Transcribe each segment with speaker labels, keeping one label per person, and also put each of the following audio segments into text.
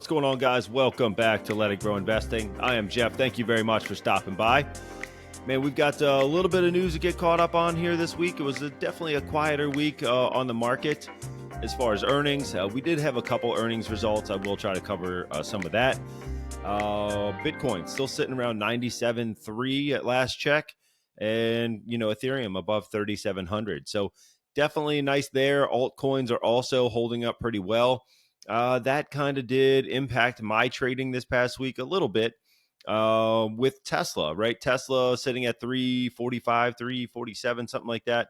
Speaker 1: What's going on, guys? Welcome back to Let It Grow Investing. I am Jeff. Thank you very much for stopping by. Man, we've got a little bit of news to get caught up on here this week. It was definitely a quieter week on the market as far as earnings. We did have a couple earnings results. I will try to cover some of that. Bitcoin still sitting around 97.3 at last check, and Ethereum above 3,700. So definitely nice there. Altcoins are also holding up pretty well. That kind of did impact my trading this past week a little bit with Tesla, right? Tesla sitting at 345, 347, something like that.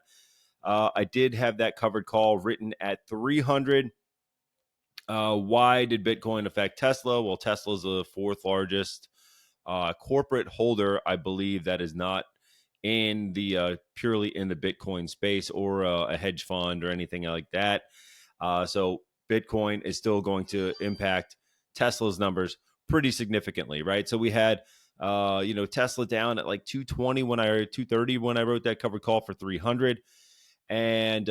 Speaker 1: I did have that covered call written at 300. Why did Bitcoin affect Tesla? Well, Tesla's the fourth largest corporate holder, I believe, that is not in the purely in the Bitcoin space or a hedge fund or anything like that. So Bitcoin is still going to impact Tesla's numbers pretty significantly, right? So we had Tesla down at like 220 230 when I wrote that covered call for 300, and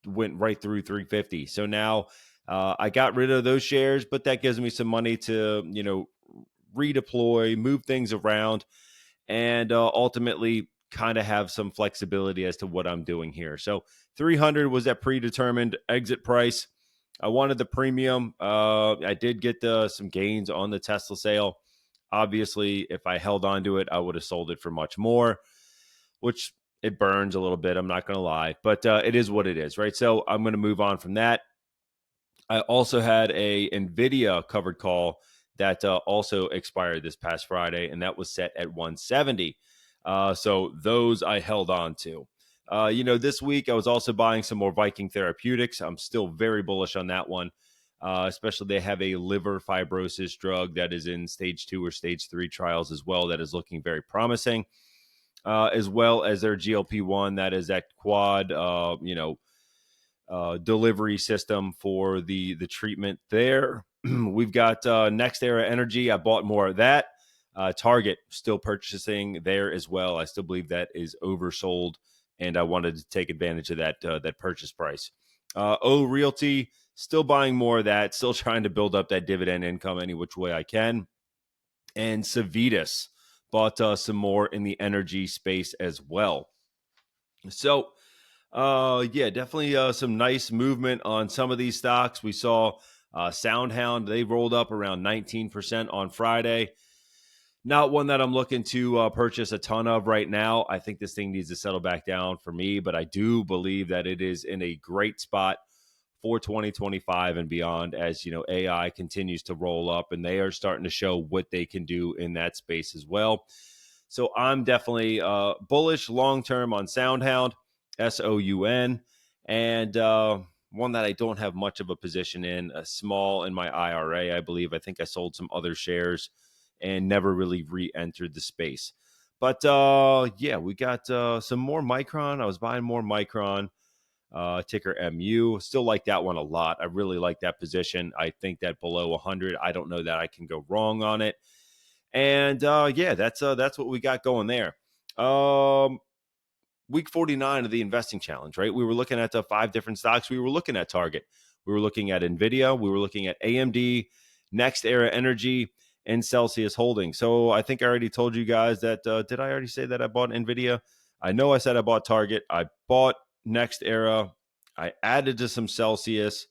Speaker 1: went right through 350. So now I got rid of those shares, but that gives me some money to redeploy, move things around, and ultimately kind of have some flexibility as to what I'm doing here. So 300 was that predetermined exit price. I wanted the premium. I did get some gains on the Tesla sale. Obviously, if I held on to it, I would have sold it for much more, which it burns a little bit. I'm not going to lie, but it is what it is, right? So I'm going to move on from that. I also had a NVIDIA covered call that also expired this past Friday, and that was set at 170. So those I held on to. This week I was also buying some more Viking Therapeutics. I'm still very bullish on that one, especially they have a liver fibrosis drug that is in stage 2 or stage 3 trials as well that is looking very promising, as well as their GLP-1 that is that quad, delivery system for the treatment there. We've got Next Era Energy. I bought more of that. Target still purchasing there as well. I still believe that is oversold, and I wanted to take advantage of that purchase price. Realty, still buying more of that, still trying to build up that dividend income any which way I can. And Civitas bought some more in the energy space as well. So, definitely some nice movement on some of these stocks. We saw SoundHound, they rolled up around 19% on Friday. Not one that I'm looking to purchase a ton of right now. I think this thing needs to settle back down for me, but I do believe that it is in a great spot for 2025 and beyond as, AI continues to roll up and they are starting to show what they can do in that space as well. So I'm definitely bullish long-term on SoundHound, SOUN, and one that I don't have much of a position in, small in my IRA, I believe. I think I sold some other shares and never really re-entered the space. But we got some more Micron. I was buying more Micron, ticker MU. Still like that one a lot. I really like that position. I think that below 100, I don't know that I can go wrong on it. And that's what we got going there. Week 49 of the investing challenge, right? We were looking at 5 different stocks. We were looking at Target. We were looking at NVIDIA. We were looking at AMD, Next Era Energy, and Celsius Holding. So I think I already told you guys that. Did I already say that I bought NVIDIA? I know I said I bought Target. I bought Next Era. I added to some Celsius.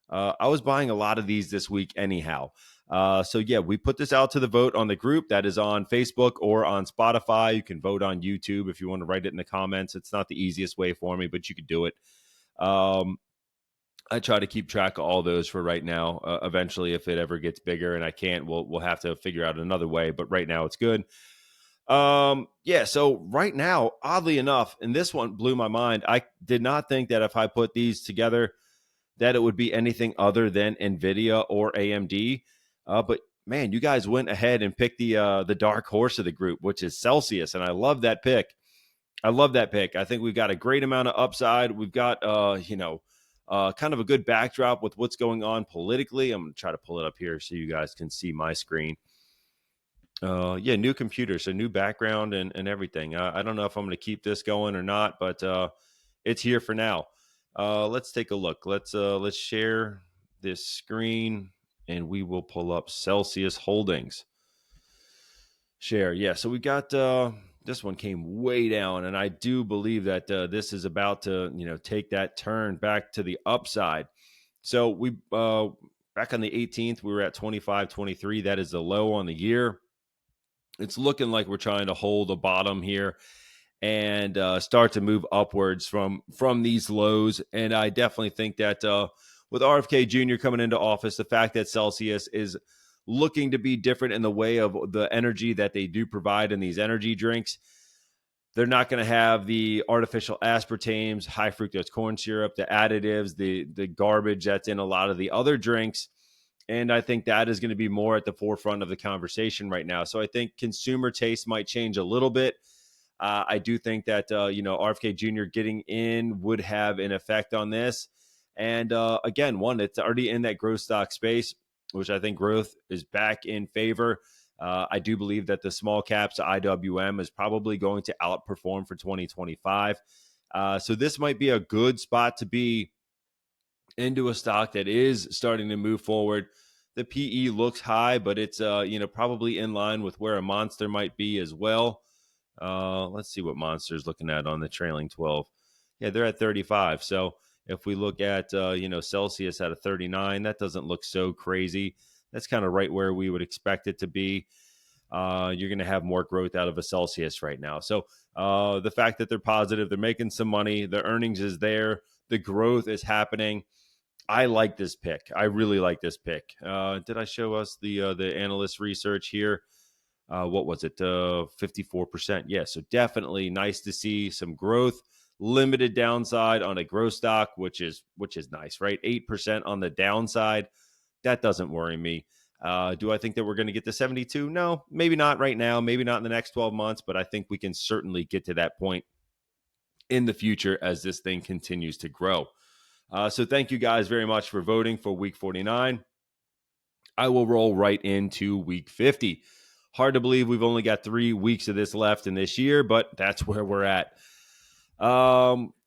Speaker 1: I was buying a lot of these this week anyhow. We put this out to the vote on the group that is on Facebook or on Spotify. You can vote on YouTube if you want to write it in the comments. It's not the easiest way for me, but you could do it. I try to keep track of all those for right now. Eventually, if it ever gets bigger and I can't, we'll have to figure out another way. But right now, it's good. So right now, oddly enough, and this one blew my mind. I did not think that if I put these together, that it would be anything other than NVIDIA or AMD. But man, you guys went ahead and picked the dark horse of the group, which is Celsius, and I love that pick. I think we've got a great amount of upside. We've got kind of a good backdrop with what's going on politically. I'm going to try to pull it up here so you guys can see my screen. New computer, so new background and everything. I don't know if I'm going to keep this going or not, but it's here for now. Let's take a look. Let's share this screen. and we will pull up Celsius Holdings share. Yeah, so we got this one came way down, and I do believe that this is about to take that turn back to the upside. So we back on the 18th, we were at 25.23. That is the low on the year. It's looking like we're trying to hold a bottom here and start to move upwards from these lows. And I definitely think that with RFK Jr. coming into office, the fact that Celsius is looking to be different in the way of the energy that they do provide in these energy drinks. They're not going to have the artificial aspartames, high fructose corn syrup, the additives, the garbage that's in a lot of the other drinks. And I think that is going to be more at the forefront of the conversation right now. So I think consumer taste might change a little bit. I do think that, RFK Jr. getting in would have an effect on this. And again, it's already in that growth stock space, which I think growth is back in favor. I do believe that the small caps IWM is probably going to outperform for 2025. So this might be a good spot to be into a stock that is starting to move forward. The PE looks high, but it's probably in line with where a Monster might be as well. Let's see what Monster's looking at on the trailing 12. Yeah, they're at 35. So if we look at Celsius at a 39, that doesn't look so crazy. That's kind of right where we would expect it to be. You're going to have more growth out of a Celsius right now. So the fact that they're positive, they're making some money, the earnings is there, the growth is happening. I like this pick. I really like this pick. Did I show us the analyst research here? What was it? 54%. Yeah, so definitely nice to see some growth. Limited downside on a growth stock, which is nice, right? 8% on the downside. That doesn't worry me. Do I think that we're going to get to 72? No, maybe not right now. Maybe not in the next 12 months, but I think we can certainly get to that point in the future as this thing continues to grow. So thank you guys very much for voting for week 49. I will roll right into week 50. Hard to believe we've only got 3 weeks of this left in this year, but that's where we're at.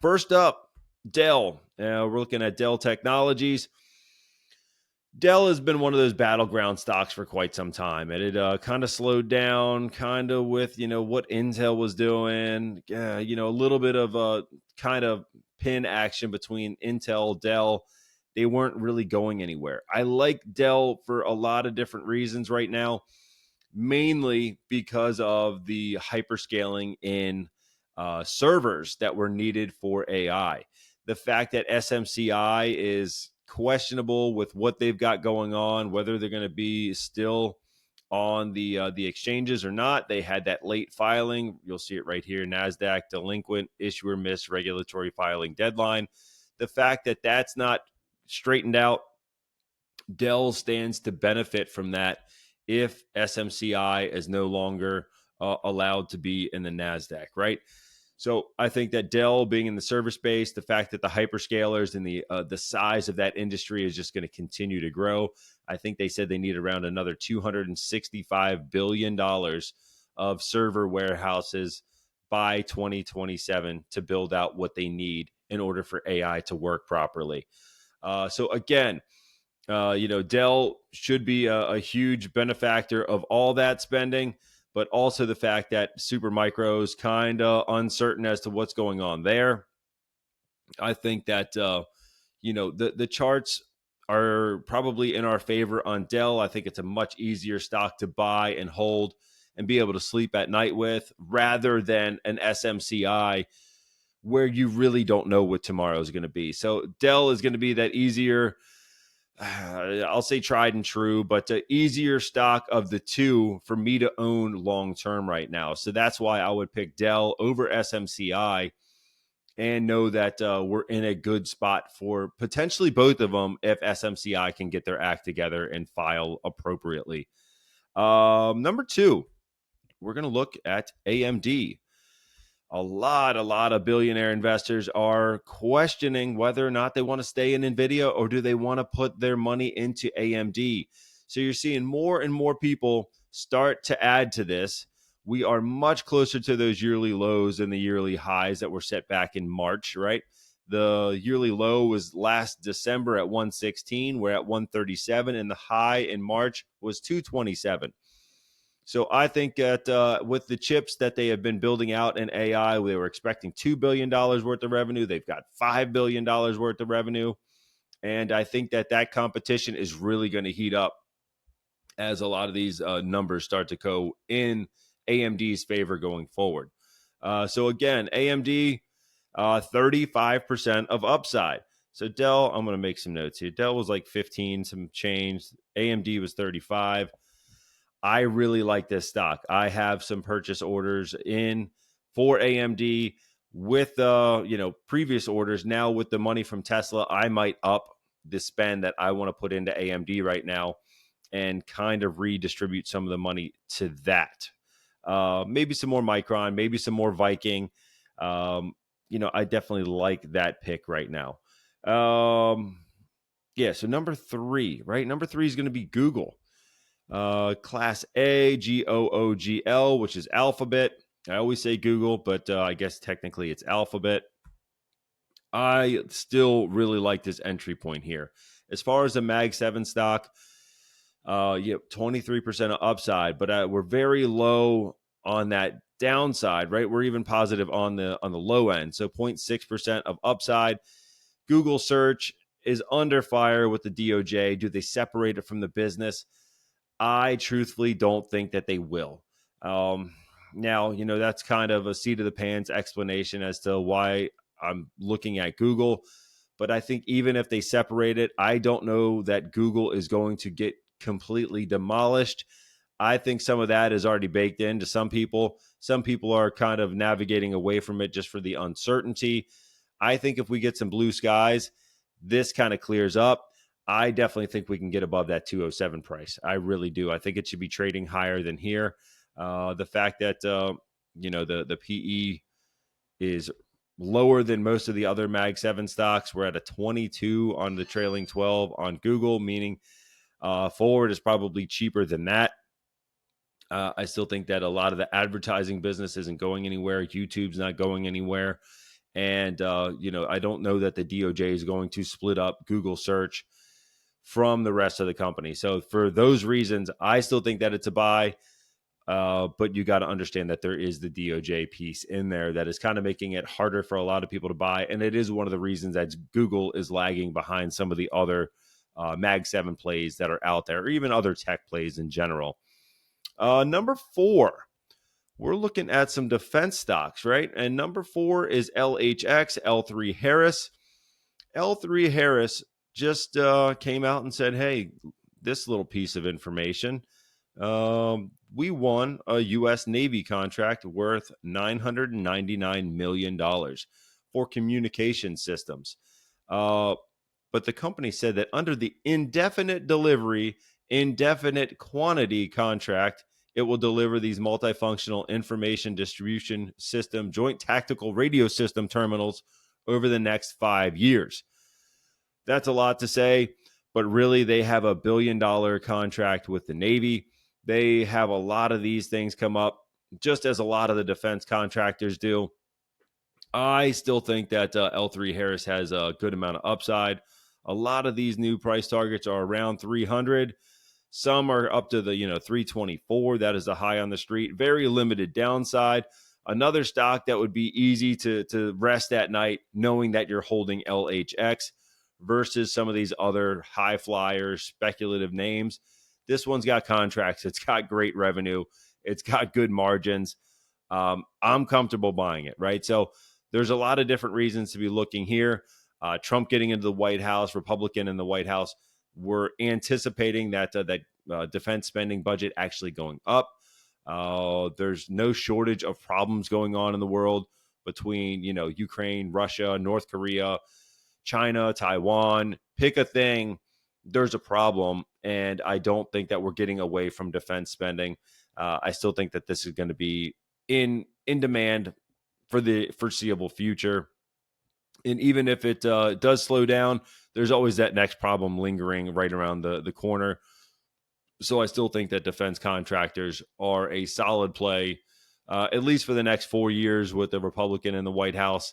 Speaker 1: First up, Dell. We're looking at Dell Technologies. Dell has been one of those battleground stocks for quite some time, and it kind of slowed down, kind of with what Intel was doing. A little bit of a kind of pin action between Intel, Dell. They weren't really going anywhere. I like Dell for a lot of different reasons right now, mainly because of the hyperscaling in servers that were needed for AI. The fact that SMCI is questionable with what they've got going on, whether they're going to be still on the exchanges or not. They had that late filing. You'll see it right here. NASDAQ delinquent issuer missed regulatory filing deadline. The fact that that's not straightened out, Dell stands to benefit from that if SMCI is no longer allowed to be in the NASDAQ, right? So I think that Dell being in the server space, the fact that the hyperscalers and the size of that industry is just going to continue to grow. I think they said they need around another $265 billion of server warehouses by 2027 to build out what they need in order for AI to work properly. So again, Dell should be a huge benefactor of all that spending, but also the fact that Supermicro is kind of uncertain as to what's going on there. I think that, the charts are probably in our favor on Dell. I think it's a much easier stock to buy and hold and be able to sleep at night with rather than an SMCI where you really don't know what tomorrow is going to be. So Dell is going to be that easier, I'll say tried and true, but the easier stock of the two for me to own long-term right now. So that's why I would pick Dell over SMCI and know that we're in a good spot for potentially both of them if SMCI can get their act together and file appropriately. Number 2, we're going to look at AMD. A lot of billionaire investors are questioning whether or not they want to stay in NVIDIA or do they want to put their money into AMD. So you're seeing more and more people start to add to this. We are much closer to those yearly lows and the yearly highs that were set back in March, right? The yearly low was last December at 116. We're at 137, and the high in March was 227. So I think that with the chips that they have been building out in AI, they were expecting $2 billion worth of revenue. They've got $5 billion worth of revenue. And I think that competition is really going to heat up as a lot of these numbers start to go in AMD's favor going forward. So again, AMD, 35% of upside. So Dell, I'm going to make some notes here. Dell was like 15, some change. AMD was 35. I really like this stock. I have some purchase orders in for AMD with previous orders. Now with the money from Tesla, I might up the spend that I want to put into AMD right now and kind of redistribute some of the money to that. Maybe some more Micron, maybe some more Viking. I definitely like that pick right now. So number 3, right? Number 3 is going to be Google. Class A, GOOGL, which is Alphabet. I always say Google, but I guess technically it's Alphabet. I still really like this entry point here. As far as the Mag 7 stock, 23% of upside, but we're very low on that downside, right? We're even positive on the low end. So 0.6% of upside. Google search is under fire with the DOJ. Do they separate it from the business? I truthfully don't think that they will. Now, that's kind of a seat of the pants explanation as to why I'm looking at Google. But I think even if they separate it, I don't know that Google is going to get completely demolished. I think some of that is already baked into some people. Some people are kind of navigating away from it just for the uncertainty. I think if we get some blue skies, this kind of clears up. I definitely think we can get above that 207 price. I really do. I think it should be trading higher than here. The fact that, the PE is lower than most of the other Mag 7 stocks. We're at a 22 on the trailing 12 on Google, meaning forward is probably cheaper than that. I still think that a lot of the advertising business isn't going anywhere. YouTube's not going anywhere. And, I don't know that the DOJ is going to split up Google search from the rest of the company. So for those reasons, I still think that it's a buy. But you got to understand that there is the DOJ piece in there that is kind of making it harder for a lot of people to buy. And it is one of the reasons that Google is lagging behind some of the other Mag 7 plays that are out there, or even other tech plays in general. Number 4, we're looking at some defense stocks, right? And number 4 is LHX, L3 Harris. L3 Harris just came out and said, hey, this little piece of information, we won a U.S. Navy contract worth $999 million for communication systems. But the company said that under the indefinite delivery, indefinite quantity contract, it will deliver these multifunctional information distribution system, joint tactical radio system terminals over the next 5 years. That's a lot to say, but really they have a $1 billion contract with the Navy. They have a lot of these things come up, just as a lot of the defense contractors do. I still think that L3 Harris has a good amount of upside. A lot of these new price targets are around 300. Some are up to the 324. That is the high on the street. Very limited downside. Another stock that would be easy to rest at night, knowing that you're holding LHX versus some of these other high flyers, speculative names. This one's got contracts. It's got great revenue. It's got good margins. I'm comfortable buying it, right? So there's a lot of different reasons to be looking here. Trump getting into the White House, Republican in the White House. We're anticipating that defense spending budget actually going up. There's no shortage of problems going on in the world between, Ukraine, Russia, North Korea, China, Taiwan. Pick a thing. There's a problem. And I don't think that we're getting away from defense spending. I still think that this is going to be in demand for the foreseeable future. And even if it does slow down, there's always that next problem lingering right around the corner. So I still think that defense contractors are a solid play, at least for the next 4 years with the Republican in the White House.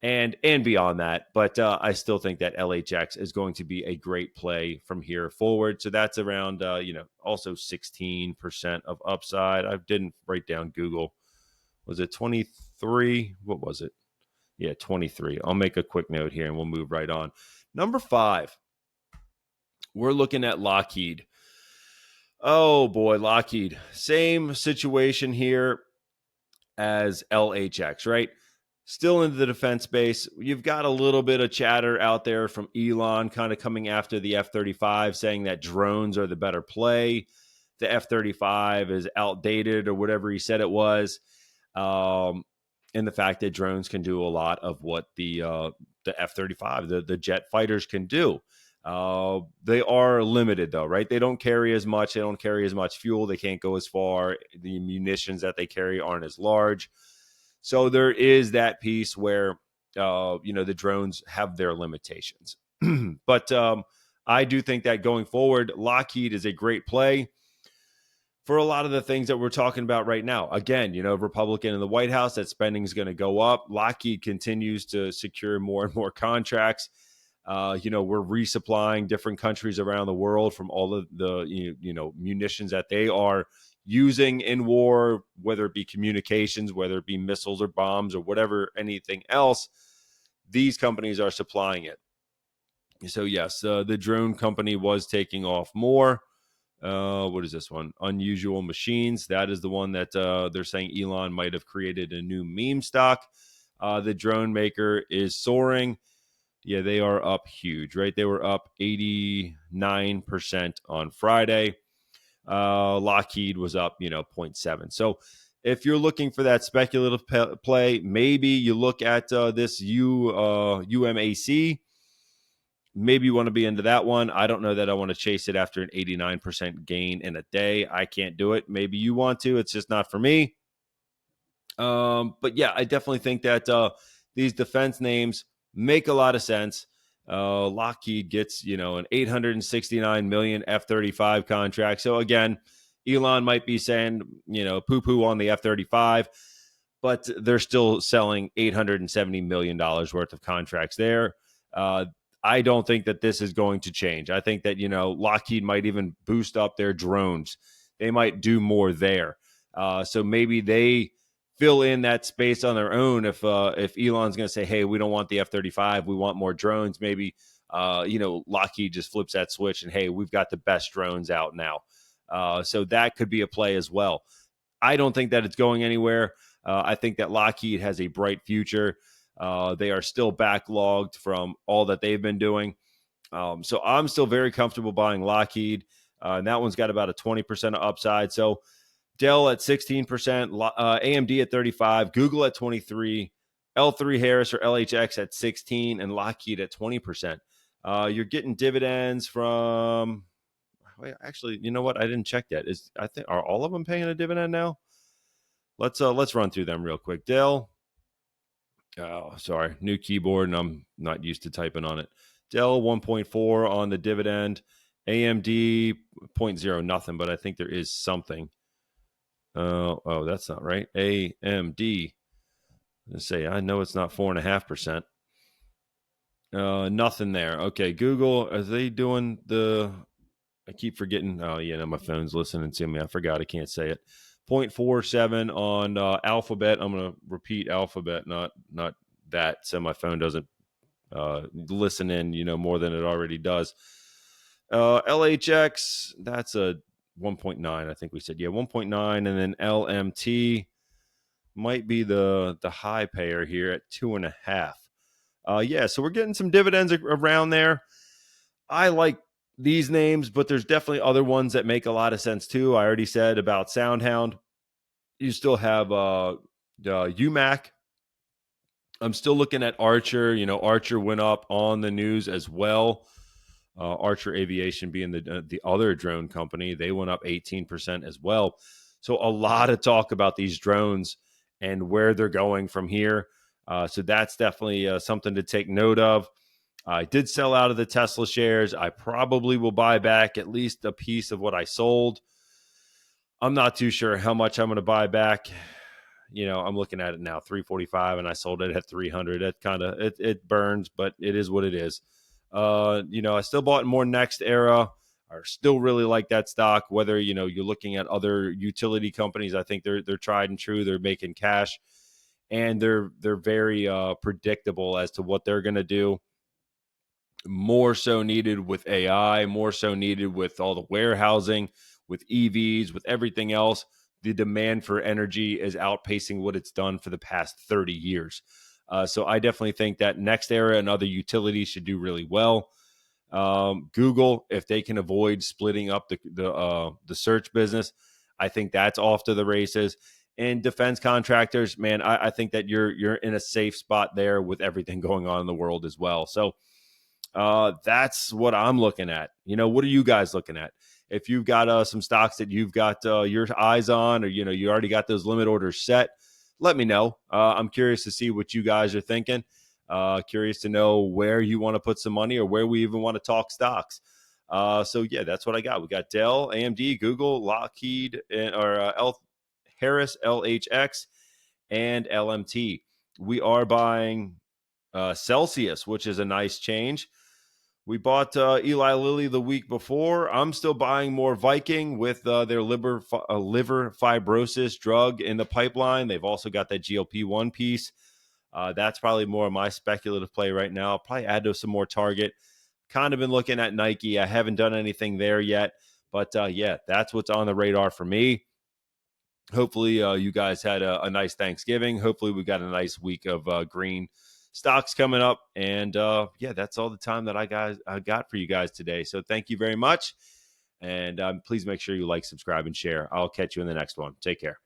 Speaker 1: and beyond that. But I still think that LHX is going to be a great play from here forward. So that's around, also 16% of upside. I didn't write down Google. Was it 23? What was it? Yeah, 23. I'll make a quick note here and we'll move right on. Number 5, we're looking at Lockheed. Oh boy, Lockheed. Same situation here as LHX, right? Still in the defense space. You've got a little bit of chatter out there from Elon kind of coming after the F-35, saying that drones are the better play. The F-35 is outdated or whatever he said it was. And the fact that drones can do a lot of what the F-35, the jet fighters can do. They are limited though, right? They don't carry as much. They don't carry as much fuel. They can't go as far. The munitions that they carry aren't as large. So there is that piece where, the drones have their limitations. But I do think that going forward, Lockheed is a great play for a lot of the things that we're talking about right now. Again, Republican in the White House, that spending is going to go up. Lockheed continues to secure more and more contracts. We're resupplying different countries around the world from all of the, munitions that they are using in war, whether it be communications, whether it be missiles or bombs or whatever, anything else. These companies are supplying it. So yes, the drone company was taking off more. What is this one? Unusual Machines. That is the one that they're saying Elon might have created a new meme stock. The drone maker is soaring. Yeah, they are up huge, right? They were up 89% on Friday. Lockheed was up, 0.7. So if you're looking for that speculative play, maybe you look at this UMAC. Maybe you want to be into that one. I don't know that I want to chase it after an 89% gain in a day. I can't do it. Maybe you want to. It's just not for me. But yeah, I definitely think that these defense names make a lot of sense. Lockheed gets, an $869 million F-35 contract. So again, Elon might be saying, poo-poo on the F-35, but they're still selling $870 million worth of contracts there. I don't think that this is going to change. I think that, Lockheed might even boost up their drones. They might do more there. So maybe they fill in that space on their own. If Elon's going to say, hey, we don't want the F-35, we want more drones, maybe, Lockheed just flips that switch and, hey, we've got the best drones out now. So that could be a play as well. I don't think that it's going anywhere. I think that Lockheed has a bright future. They are still backlogged from all that they've been doing. So I'm still very comfortable buying Lockheed. And that one's got about a 20% upside. So Dell at 16%, AMD at 35%, Google at 23%, L3 Harris or LHX at 16%, and Lockheed at 20%. You're getting dividends from. Wait, actually, you know what? I didn't check that. Are all of them paying a dividend now? Let's run through them real quick. Dell. Oh, sorry, new keyboard, and I'm not used to typing on it. Dell 1.4 on the dividend. AMD 0.0 nothing, but I think there is something. Oh, that's not right. AMD. Let's say I know it's not 4.5%. Nothing there. Okay, Google. Are they doing the? I keep forgetting. Oh, yeah, no, my phone's listening to me. I forgot. I can't say it. 0.47 on Alphabet. I'm going to repeat Alphabet, not that, so my phone doesn't listen in, more than it already does. LHX. That's a 1.9, I think we said. Yeah, 1.9, and then LMT might be the high payer here at 2.5. Yeah, so we're getting some dividends around there. I like these names, but there's definitely other ones that make a lot of sense too. I already said about SoundHound. You still have UMAC. I'm still looking at Archer. Archer went up on the news as well. Archer Aviation being the other drone company, they went up 18% as well. So a lot of talk about these drones and where they're going from here. So that's definitely something to take note of. I did sell out of the Tesla shares. I probably will buy back at least a piece of what I sold. I'm not too sure how much I'm going to buy back. I'm looking at it now, 345, and I sold it at 300. It kind of it burns, but it is what it is. I still bought more Next Era. I still really like that stock. Whether you're looking at other utility companies, I think they're tried and true. They're making cash, and they're very predictable as to what they're going to do. More so needed with AI, more so needed with all the warehousing, with EVs, with everything else. The demand for energy is outpacing what it's done for the past 30 years. So I definitely think that Next Era and other utilities should do really well. Google, if they can avoid splitting up the search business, I think that's off to the races. And defense contractors, man, I think that you're in a safe spot there with everything going on in the world as well. So that's what I'm looking at. What are you guys looking at? If you've got some stocks that you've got your eyes on, or you already got those limit orders set, let me know. I'm curious to see what you guys are thinking. Curious to know where you want to put some money, or where we even want to talk stocks. So yeah, that's what I got. We got Dell, AMD, Google, Lockheed, Harris, LHX, and LMT. We are buying Celsius, which is a nice change. We bought Eli Lilly the week before. I'm still buying more Viking with their liver fibrosis drug in the pipeline. They've also got that GLP-1 piece. That's probably more of my speculative play right now. I'll probably add to some more Target. Kind of been looking at Nike. I haven't done anything there yet. But yeah, that's what's on the radar for me. Hopefully you guys had a nice Thanksgiving. Hopefully we got a nice week of green stocks coming up. And yeah, that's all the time that I got for you guys today. So thank you very much. And please make sure you like, subscribe, and share. I'll catch you in the next one. Take care.